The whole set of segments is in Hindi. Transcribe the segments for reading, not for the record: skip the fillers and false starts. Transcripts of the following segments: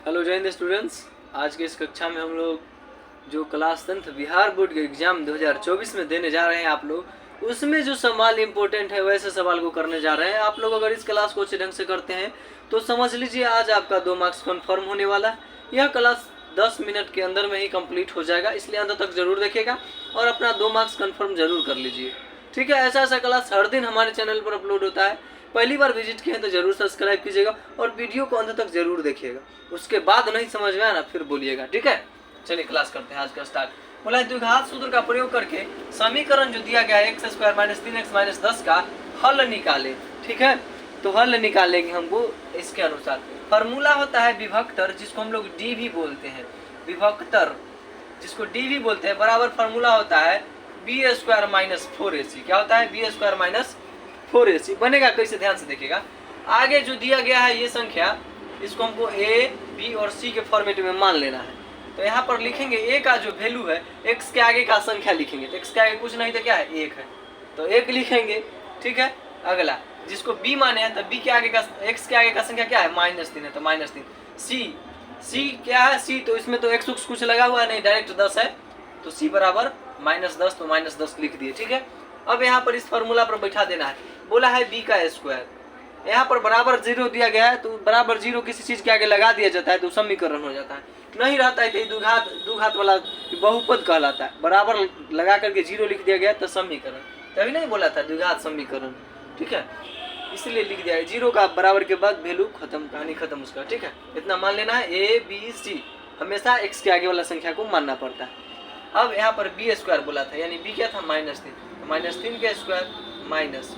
हेलो जय हिंद स्टूडेंट्स। आज के इस कक्षा में हम लोग जो क्लास 10th बिहार बोर्ड के एग्जाम 2024 में देने जा रहे हैं आप लोग, उसमें जो सवाल इम्पोर्टेंट है वैसे सवाल को करने जा रहे हैं। आप लोग अगर इस क्लास को अच्छे ढंग से करते हैं तो समझ लीजिए आज आपका 2 मार्क्स कन्फर्म होने वाला है। यह क्लास 10 मिनट के अंदर में ही कंप्लीट हो जाएगा, इसलिए अंत तक जरूर देखिएगा और अपना 2 मार्क्स कन्फर्म जरूर कर लीजिए। ठीक है, ऐसा क्लास हर दिन हमारे चैनल पर अपलोड होता है। पहली बार विजिट किए हैं तो जरूर सब्सक्राइब कीजिएगा और वीडियो को अंत तक जरूर देखिएगा। उसके बाद नहीं समझ में आया ना फिर बोलिएगा, ठीक है। चलिए क्लास करते हैं आज का स्टार्ट। बोला है द्विघात सूत्र का प्रयोग करके समीकरण जो दिया गया है x² - 3x - 10 का हल निकाले। ठीक है, तो हल निकालेंगे हमको इसके अनुसार। फॉर्मूला होता है विभक्तर, जिसको हम लोग डी भी बोलते हैं। विभक्तर जिसको डी भी बोलते हैं, बराबर फॉर्मूला होता है b² - 4ac। क्या होता है? b² - 4ac। बनेगा कैसे, ध्यान से देखिएगा। आगे जो दिया गया है ये संख्या, इसको हमको a, b और c के फॉर्मेट में मान लेना है। तो यहाँ पर लिखेंगे a का जो वैल्यू है, x के आगे का संख्या लिखेंगे। तो x के आगे कुछ नहीं तो क्या है, 1 है, तो 1 लिखेंगे। ठीक है, अगला जिसको b माने हैं, तो b के आगे का, x के आगे का संख्या क्या है, -3 है, तो -3। c क्या है, c तो इसमें तो x कुछ लगा हुआ नहीं, डायरेक्ट 10 है, तो c बराबर -10, तो -10 लिख दिए। ठीक है, अब यहाँ पर इस फार्मूला पर बैठा देना है। बोला है b का स्क्वायर, यहाँ पर बराबर 0 दिया गया है, तो बराबर 0 किसी चीज के आगे लगा दिया जाता है तो समीकरण हो जाता है। नहीं रहता है तो द्विघात वाला बहुपद कहलाता है। बराबर लगा करके 0 लिख दिया गया तो समीकरण, तभी नहीं बोला था द्विघात समीकरण। ठीक है, इसलिए लिख दिया है 0 का बराबर के बाद वैल्यू खत्म, कहानी खत्म उसका। ठीक है, इतना मान लेना है। a b c हमेशा x के आगे वाला संख्या को मानना पड़ता है। अब यहाँ पर b² बोला था, यानी b क्या था, -3, तो -3 का स्क्वायर माइनस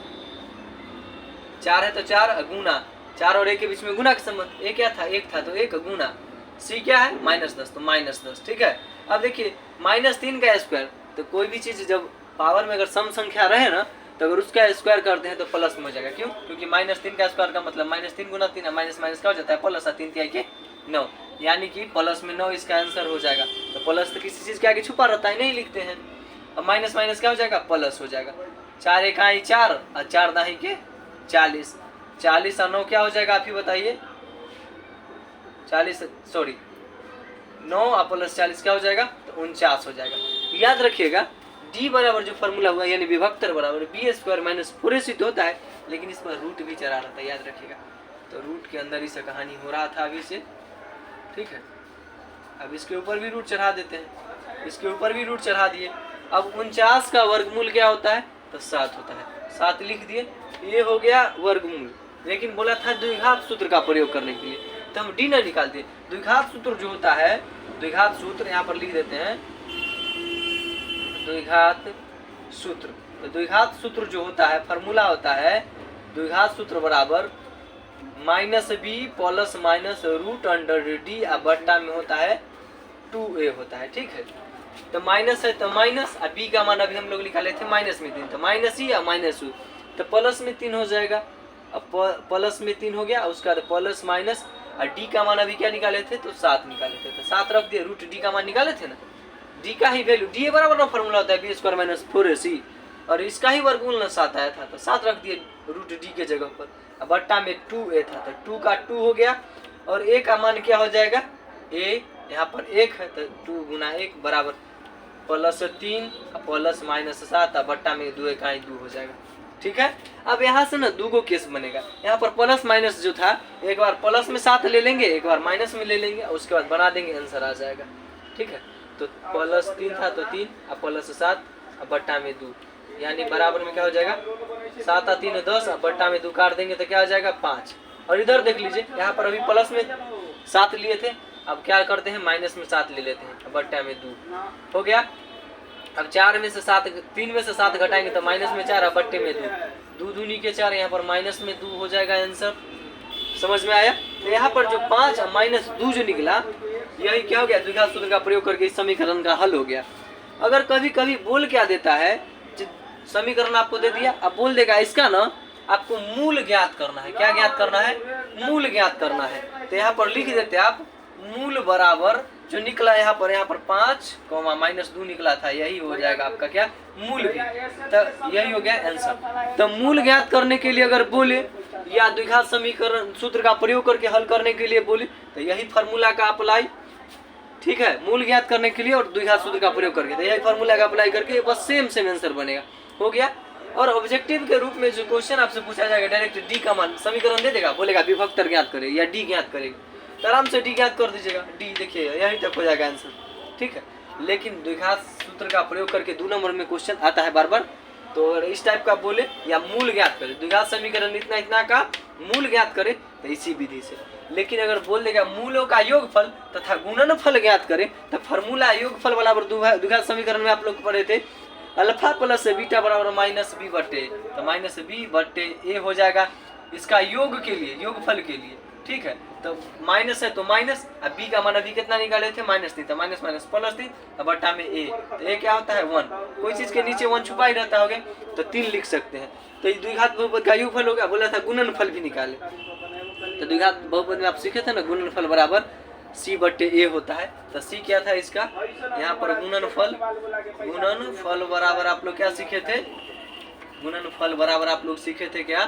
4 है तो 4 गुना 4 और 1 के बीच में गुना का संबंध, a क्या था, 1 था, तो 1 गुना c क्या है, -10, तो -10। ठीक है, अब देखिए -3 का स्क्वायर, तो कोई भी चीज जब पावर में अगर सम संख्या रहे ना, तो अगर उसका स्क्वायर करते हैं तो प्लस में हो जाएगा। क्यों? क्योंकि -3 का स्क्वायर का मतलब -3 गुना 3, माइनस क्या हो जाता है, प्लस, 3 3 के 9, यानी कि प्लस में 9 इसका आंसर हो जाएगा। तो प्लस तो किसी चीज के आगे छुपा रहता है, नहीं लिखते हैं। अब माइनस क्या हो जाएगा, प्लस हो जाएगा। 4 1 4 और 4 दाही के 40, 40 और 9 क्या हो जाएगा, आप ही बताइए। 9 और प्लस 40 क्या हो जाएगा, तो 49 हो जाएगा। याद रखिएगा d बराबर जो फॉर्मूला हुआ, यानी विभक्तर बराबर b² - 4ac तो होता है, लेकिन इस पर रूट भी चढ़ा रहता है, याद रखिएगा। तो रूट के अंदर ही से कहानी हो रहा था अभी से। ठीक है, अब इसके ऊपर भी रूट चढ़ा देते हैं, इसके ऊपर भी रूट चढ़ा दिए। अब 49 का वर्गमूल क्या होता है, तो 7 होता है, 7 लिख दिए। ये हो गया वर्गमूल, लेकिन बोला था द्विघात सूत्र का प्रयोग करने के लिए, तो हम डी न निकाल दिए। द्विघात सूत्र जो होता है, द्विघात सूत्र यहाँ पर लिख देते हैं, द्विघात सूत्र। तो द्विघात सूत्र जो होता है, फॉर्मूला होता है द्विघात सूत्र बराबर -b प्लस √d बट्टा में होता है 2a होता है। ठीक है, तो माइनस है तो माइनस, और b का मान अभी हम लोग निकाले थे -3, तो माइनस ही या माइनस u, तो प्लस में 3 हो जाएगा। अब प्लस में 3 हो गया, उसका प्लस माइनस, और d का मान अभी क्या निकाले थे, तो 7 निकाले थे, तो 7 रख दिए। √d का मान निकाले थे ना, d का ही वैल्यू, d बराबर ना फॉर्मूला होता है b² - 4ac, और इसका ही वर्गमूल ना 7 आया था, तो 7 रख दिए √d के जगह पर। अब बट्टा में 2a था, तो 2 का 2 हो गया, और a का मान क्या हो जाएगा, a यहाँ पर 1 है, तो 2 गुना 1 बराबर +3 प्लस -7, बट्टा में 2 का 2 हो जाएगा। ठीक है, अब यहाँ से ना 2 गो केस बनेगा। यहाँ पर प्लस माइनस जो था, एक बार प्लस में 7 ले लेंगे, एक बार माइनस में ले लेंगे, और उसके बाद बना देंगे, आंसर आ जाएगा। ठीक है, तो +3 था तो 3, और +7 और बट्टा में 2, यानी बराबर में क्या हो जाएगा, 7 और 3 10, और बट्टा में 2 काट देंगे तो क्या हो जाएगा, 5। और इधर देख लीजिए, यहाँ पर अभी प्लस में 7 लिए थे, अब क्या करते हैं, माइनस में 7 ले लेते हैं, बट्टा में 2 हो गया। अब 4 में से 7, 3 में से 7 घटाएंगे तो माइनस में 4 और बट्टे में 2, 2 दूनी के 4, यहाँ पर माइनस में 2 हो जाएगा आंसर। समझ में आया? तो यहाँ पर जो 5 और -2 जो निकला, यही क्या हो गया, द्विघात सूत्र का प्रयोग करके इस समीकरण का हल हो गया। अगर कभी कभी बोल क्या देता है, समीकरण आपको दे दिया, अब बोल देगा इसका ना आपको मूल ज्ञात करना है। क्या ज्ञात करना है, मूल ज्ञात करना है। तो यहाँ पर लिख देते आप मूल बराबर जो निकला यहाँ पर 5 -2 निकला था, यही हो जाएगा आपका क्या मूल भी। तो यही हो गया आंसर। तो मूल ज्ञात करने के लिए अगर बोले या द्विघात समीकरण सूत्र का प्रयोग करके हल करने के लिए बोले तो यही फार्मूला का अप्लाई, ठीक है, मूल ज्ञात करने के लिए और द्विघात सूत्र का प्रयोग करके, तो यही फार्मूला का अप्लाई करके बस सेम आंसर बनेगा, हो गया। और ऑब्जेक्टिव के रूप में जो क्वेश्चन आपसे पूछा जाएगा डायरेक्ट डी का मान समीकरण दे देगा, बोलेगा विभक्तर ज्ञात करे या डी ज्ञात करेगा, तो आराम से डी ज्ञात कर दीजिएगा, डी देखिए यहीं तक हो जाएगा आंसर, ठीक है। लेकिन द्विघात सूत्र का प्रयोग करके 2 नंबर में क्वेश्चन आता है बार बार, तो अगर इस टाइप का बोले या मूल ज्ञात करे, द्विघात समीकरण इतना इतना का मूल ज्ञात करे तो इसी विधि से। लेकिन अगर बोल देगा मूलों का योगफल तथा गुणनफल ज्ञात करे तो फार्मूला योगफल बराबर द्विघात समीकरण में आप लोग पढ़े थे अल्फा प्लस बीटा बराबर -b बटे, तो -b बटे a हो जाएगा इसका योग के लिए, योगफल के लिए, ठीक है। तो माइनस है तो माइनस, अब b का मान अभी कितना निकाले थे -3, तो माइनस प्लस 3, अब बटा में a, तो a क्या होता है 1, कोई चीज के नीचे 1 छुपा ही रहता होगा तो 3 लिख सकते हैं। तो द्विघात बहुपद का योगफल हो गया, बोला था गुणनफल भी निकाले, तो द्विघात बहुपद में आप सीखे थे ना गुणनफल बराबर c बटे a होता है, तो c क्या था इसका, यहाँ पर गुणनफल बराबर आप लोग क्या सीखे थे, गुणनफल बराबर आप लोग सीखे थे क्या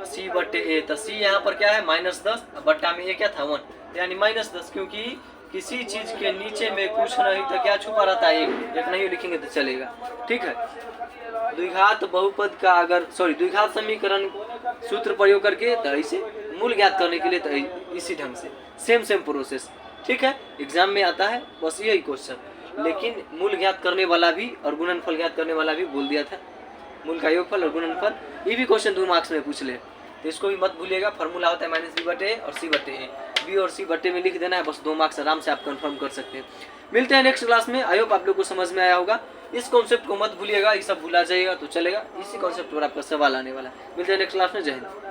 c बटे a, तो c यहाँ पर क्या है -10, बट्टा में a क्या था 1, यानी -10, क्योंकि किसी चीज के नीचे में कुछ नहीं तो क्या छुपा रहता है, एक नहीं लिखेंगे तो चलेगा, ठीक है। द्विघात बहुपद का अगर द्विघात समीकरण सूत्र प्रयोग करके तो इसे मूल ज्ञात करने के लिए तो इसी ढंग से सेम प्रोसेस, ठीक है, एग्जाम में आता है बस यही क्वेश्चन। लेकिन मूल ज्ञात करने वाला भी और गुणनफल ज्ञात करने वाला भी बोल दिया था, मूल का योगफल और गुणनफल, ये भी क्वेश्चन 2 मार्क्स में पूछ ले, तो इसको भी मत भूलिएगा। फार्मूला होता है -b बटे और c बटे a, b और c बटे में लिख देना है, बस 2 मार्क्स आराम से आप कंफर्म कर सकते हैं। मिलते हैं नेक्स्ट क्लास में, आई होप आप लोग को समझ में आया होगा। इस कॉन्सेप्ट को मत भूलिएगा, ये सब भूला जाइएगा तो चलेगा, इसी कॉन्सेप्ट पर आपका सवाल आने वाला है। मिलते हैं नेक्स्ट क्लास में, जय हिंद।